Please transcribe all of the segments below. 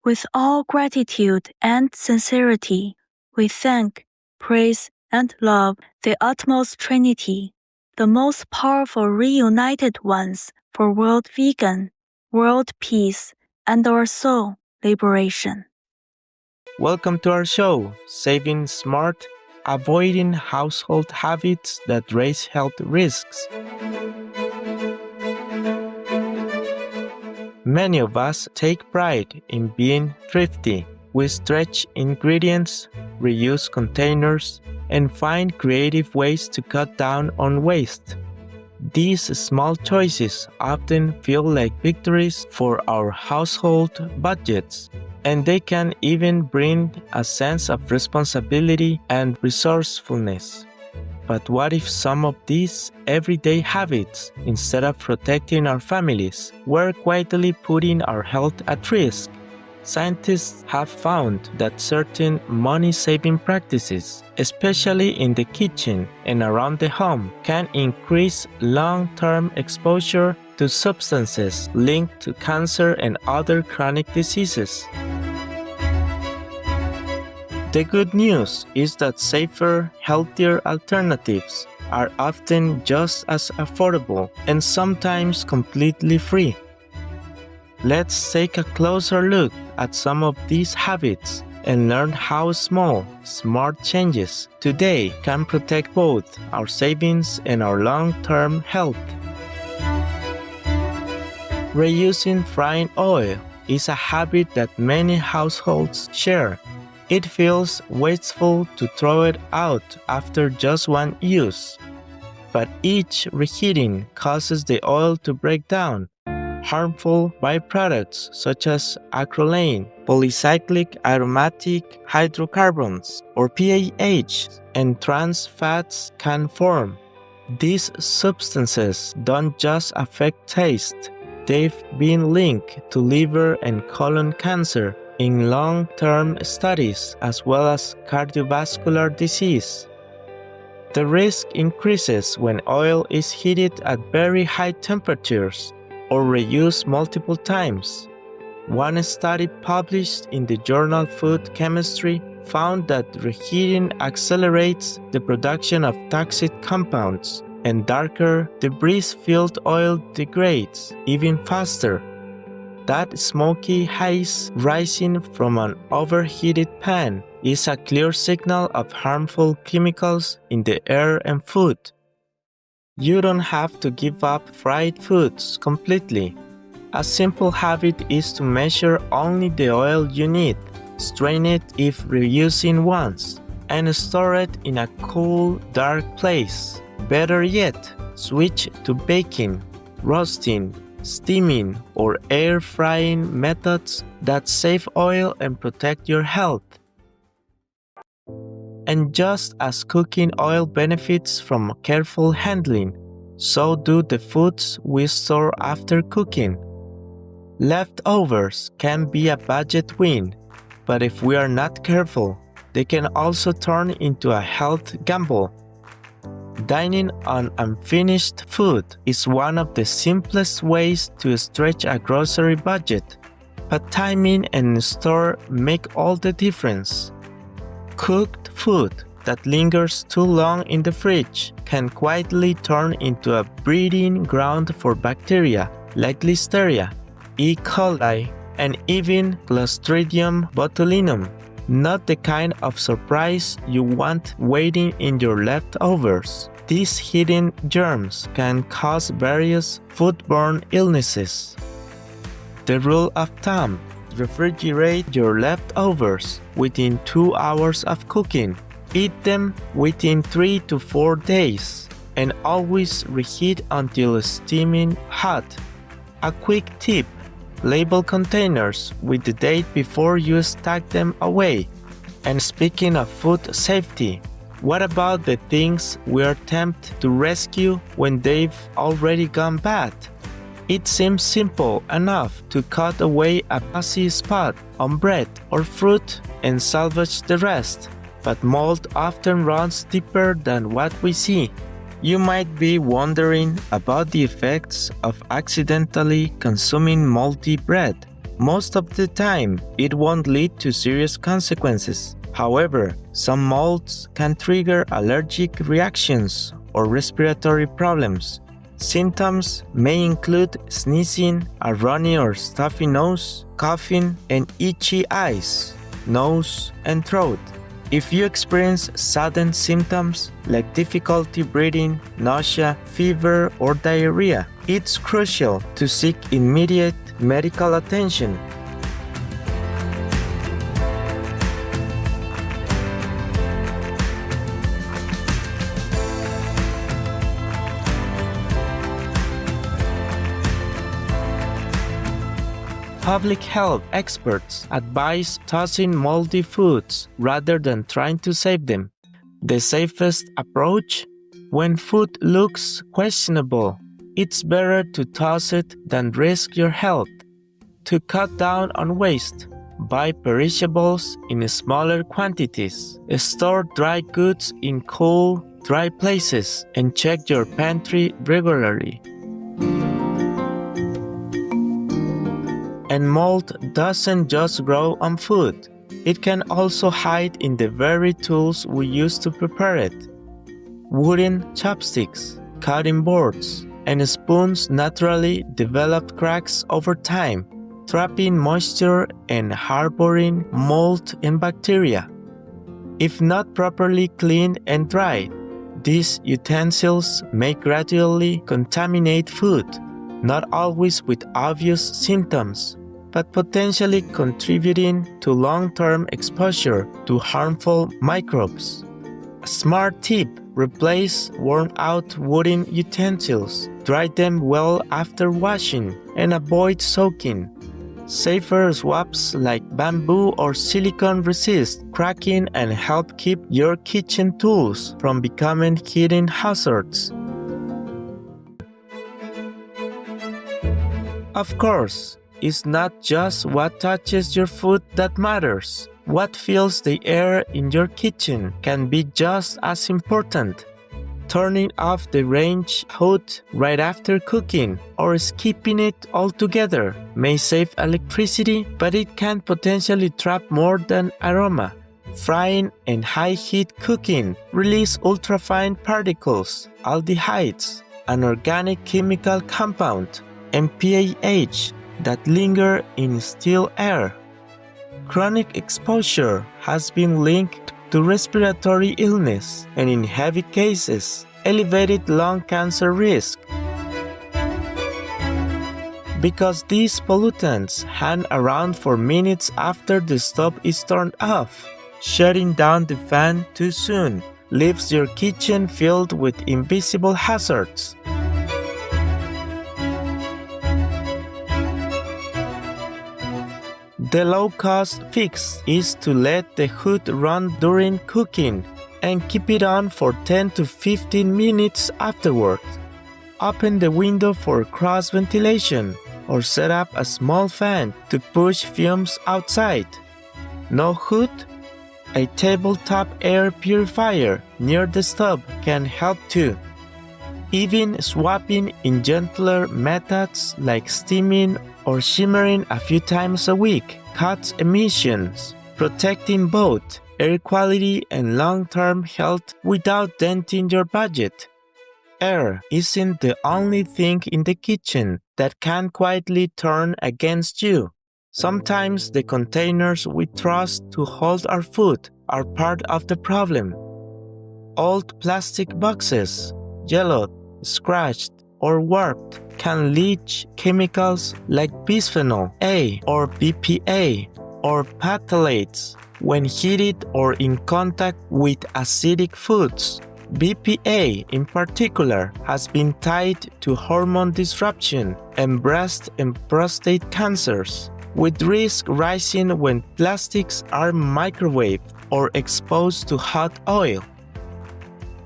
With all gratitude and sincerity, we thank, praise, and love the utmost Trinity, the most powerful reunited ones for world vegan, world peace, and our soul liberation. Welcome to our show, Saving Smart, Avoiding Household Habits that Raise Health Risks. Many of us take pride in being thrifty. We stretch ingredients, reuse containers, and find creative ways to cut down on waste. These small choices often feel like victories for our household budgets, and they can even bring a sense of responsibility and resourcefulness. But what if some of these everyday habits, instead of protecting our families, were quietly putting our health at risk? Scientists have found that certain money-saving practices, especially in the kitchen and around the home, can increase long-term exposure to substances linked to cancer and other chronic diseases. The good news is that safer, healthier alternatives are often just as affordable and sometimes completely free. Let's take a closer look at some of these habits and learn how small, smart changes today can protect both our savings and our long-term health. Reusing frying oil is a habit that many households share. It feels wasteful to throw it out after just one use, but each reheating causes the oil to break down. Harmful byproducts such as acrolein, polycyclic aromatic hydrocarbons, or PAH, and trans fats can form. These substances don't just affect taste, they've been linked to liver and colon cancer in long-term studies as well as cardiovascular disease. The risk increases when oil is heated at very high temperatures or reused multiple times. One study published in the journal Food Chemistry found that reheating accelerates the production of toxic compounds, and darker, debris-filled oil degrades even faster. That smoky haze rising from an overheated pan is a clear signal of harmful chemicals in the air and food. You don't have to give up fried foods completely. A simple habit is to measure only the oil you need, strain it if reusing once, and store it in a cool, dark place. Better yet, switch to baking, roasting, steaming, or air frying methods that save oil and protect your health. And just as cooking oil benefits from careful handling, so do the foods we store after cooking. Leftovers can be a budget win, but if we are not careful, they can also turn into a health gamble. Dining on unfinished food is one of the simplest ways to stretch a grocery budget, but timing and store make all the difference. Cooked food that lingers too long in the fridge can quietly turn into a breeding ground for bacteria like Listeria, E. coli, and even Clostridium botulinum. Not the kind of surprise you want waiting in your leftovers. These hidden germs can cause various foodborne illnesses. The rule of thumb: refrigerate your leftovers within 2 hours of cooking. Eat them within 3 to 4 days, and always reheat until steaming hot. A quick tip: label containers with the date before you stack them away. And speaking of food safety, what about the things we are tempted to rescue when they've already gone bad? It seems simple enough to cut away a pussy spot on bread or fruit and salvage the rest, but mold often runs deeper than what we see. You might be wondering about the effects of accidentally consuming moldy bread. Most of the time, it won't lead to serious consequences. However, some molds can trigger allergic reactions or respiratory problems. Symptoms may include sneezing, a runny or stuffy nose, coughing, and itchy eyes, nose, and throat. If you experience sudden symptoms like difficulty breathing, nausea, fever, or diarrhea, it's crucial to seek immediate medical attention. Public health experts advise tossing moldy foods rather than trying to save them. The safest approach? When food looks questionable, it's better to toss it than risk your health. To cut down on waste, buy perishables in smaller quantities. Store dry goods in cool, dry places and check your pantry regularly. And mold doesn't just grow on food. It can also hide in the very tools we use to prepare it. Wooden chopsticks, cutting boards, and spoons naturally develop cracks over time, trapping moisture and harboring mold and bacteria. If not properly cleaned and dried, these utensils may gradually contaminate food, not always with obvious symptoms, but potentially contributing to long-term exposure to harmful microbes. A smart tip: replace worn-out wooden utensils, dry them well after washing, and avoid soaking. Safer swaps like bamboo or silicone resist cracking and help keep your kitchen tools from becoming hidden hazards. Of course, it's not just what touches your food that matters. What fills the air in your kitchen can be just as important. Turning off the range hood right after cooking or skipping it altogether may save electricity, but it can potentially trap more than aroma. Frying and high-heat cooking release ultrafine particles, aldehydes, an organic chemical compound, and PAH that linger in still air. Chronic exposure has been linked to respiratory illness and, in heavy cases, elevated lung cancer risk. Because these pollutants hang around for minutes after the stove is turned off, shutting down the fan too soon leaves your kitchen filled with invisible hazards. The low-cost fix is to let the hood run during cooking and keep it on for 10 to 15 minutes afterward. Open the window for cross-ventilation or set up a small fan to push fumes outside. No hood? A tabletop air purifier near the stove can help too. Even swapping in gentler methods like steaming or shimmering a few times a week cuts emissions, protecting both air quality and long-term health without denting your budget. Air isn't the only thing in the kitchen that can quietly turn against you. Sometimes the containers we trust to hold our food are part of the problem. Old plastic boxes, yellowed, scratched, or warped, can leach chemicals like bisphenol A or BPA or phthalates when heated or in contact with acidic foods. BPA in particular has been tied to hormone disruption and breast and prostate cancers, with risk rising when plastics are microwaved or exposed to hot oil.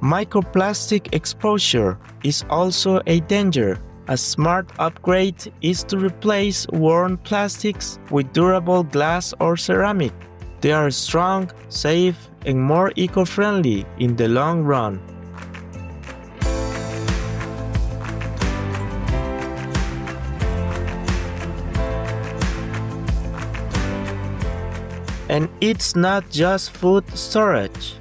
Microplastic exposure is also a danger. A smart upgrade is to replace worn plastics with durable glass or ceramic. They are strong, safe, and more eco-friendly in the long run. And it's not just food storage.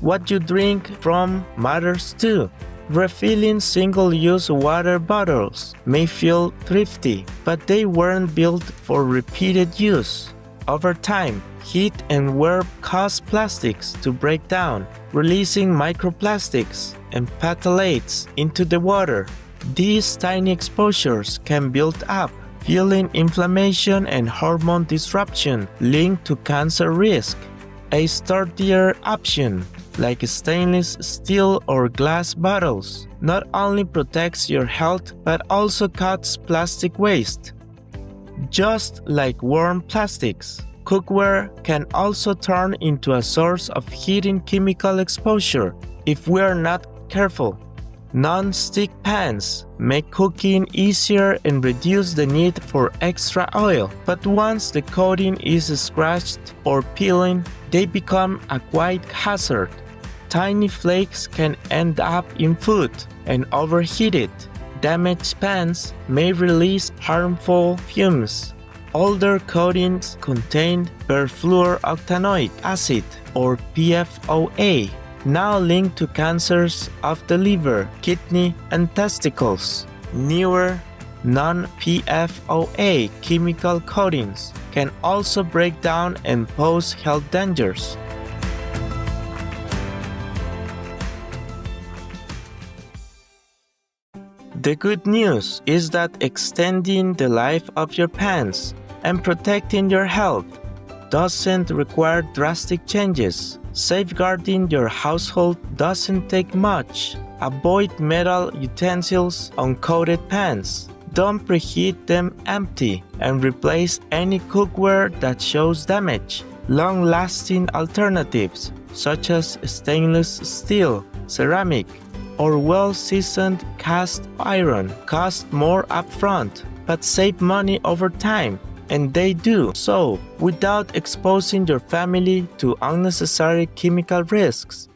What you drink from matters too. Refilling single-use water bottles may feel thrifty, but they weren't built for repeated use. Over time, heat and wear cause plastics to break down, releasing microplastics and phthalates into the water. These tiny exposures can build up, fueling inflammation and hormone disruption linked to cancer risk. A sturdier option, like stainless steel or glass bottles, not only protects your health but also cuts plastic waste. Just like worn plastics, cookware can also turn into a source of heating chemical exposure if we are not careful. Non-stick pans make cooking easier and reduce the need for extra oil, but once the coating is scratched or peeling, they become a quiet hazard. Tiny flakes can end up in food, and overheated, damaged pans may release harmful fumes. Older coatings contain perfluorooctanoic acid, or PFOA, now linked to cancers of the liver, kidney, and testicles. Newer, non-PFOA chemical coatings can also break down and pose health dangers. The good news is that extending the life of your pans and protecting your health doesn't require drastic changes. Safeguarding your household doesn't take much. Avoid metal utensils on coated pans. Don't preheat them empty and replace any cookware that shows damage. Long-lasting alternatives such as stainless steel, ceramic, or well-seasoned cast iron cost more upfront but save money over time. And they do so without exposing your family to unnecessary chemical risks.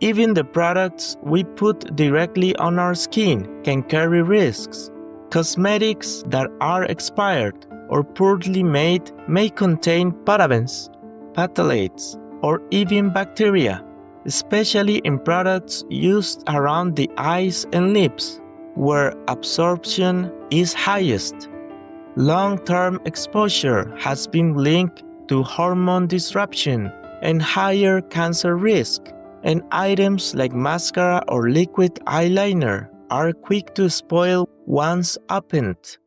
Even the products we put directly on our skin can carry risks. Cosmetics that are expired or poorly made may contain parabens, phthalates, or even bacteria, especially in products used around the eyes and lips, where absorption is highest. Long-term exposure has been linked to hormone disruption and higher cancer risk, and items like mascara or liquid eyeliner are quick to spoil once opened.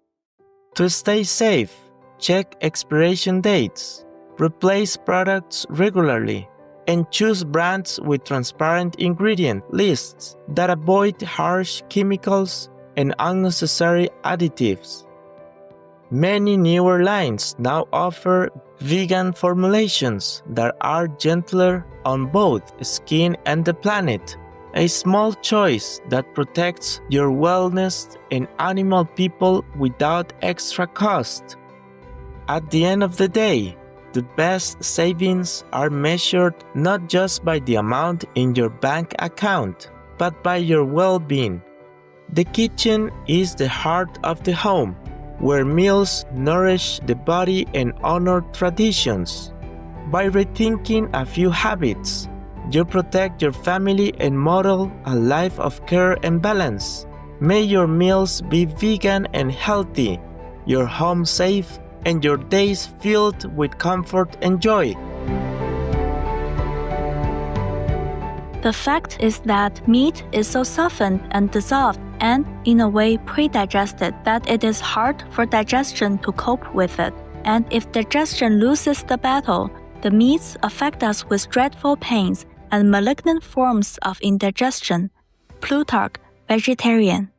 To stay safe, check expiration dates, replace products regularly, and choose brands with transparent ingredient lists that avoid harsh chemicals and unnecessary additives. Many newer lines now offer vegan formulations that are gentler on both skin and the planet, a small choice that protects your wellness and animal people without extra cost. At the end of the day, the best savings are measured not just by the amount in your bank account, but by your well-being. The kitchen is the heart of the home, where meals nourish the body and honor traditions. By rethinking a few habits, you protect your family and model a life of care and balance. May your meals be vegan and healthy, your home safe, and your days filled with comfort and joy. The fact is that meat is so softened and dissolved and, in a way, pre-digested that it is hard for digestion to cope with it. And if digestion loses the battle, the meats affect us with dreadful pains and malignant forms of indigestion. Plutarch, vegetarian.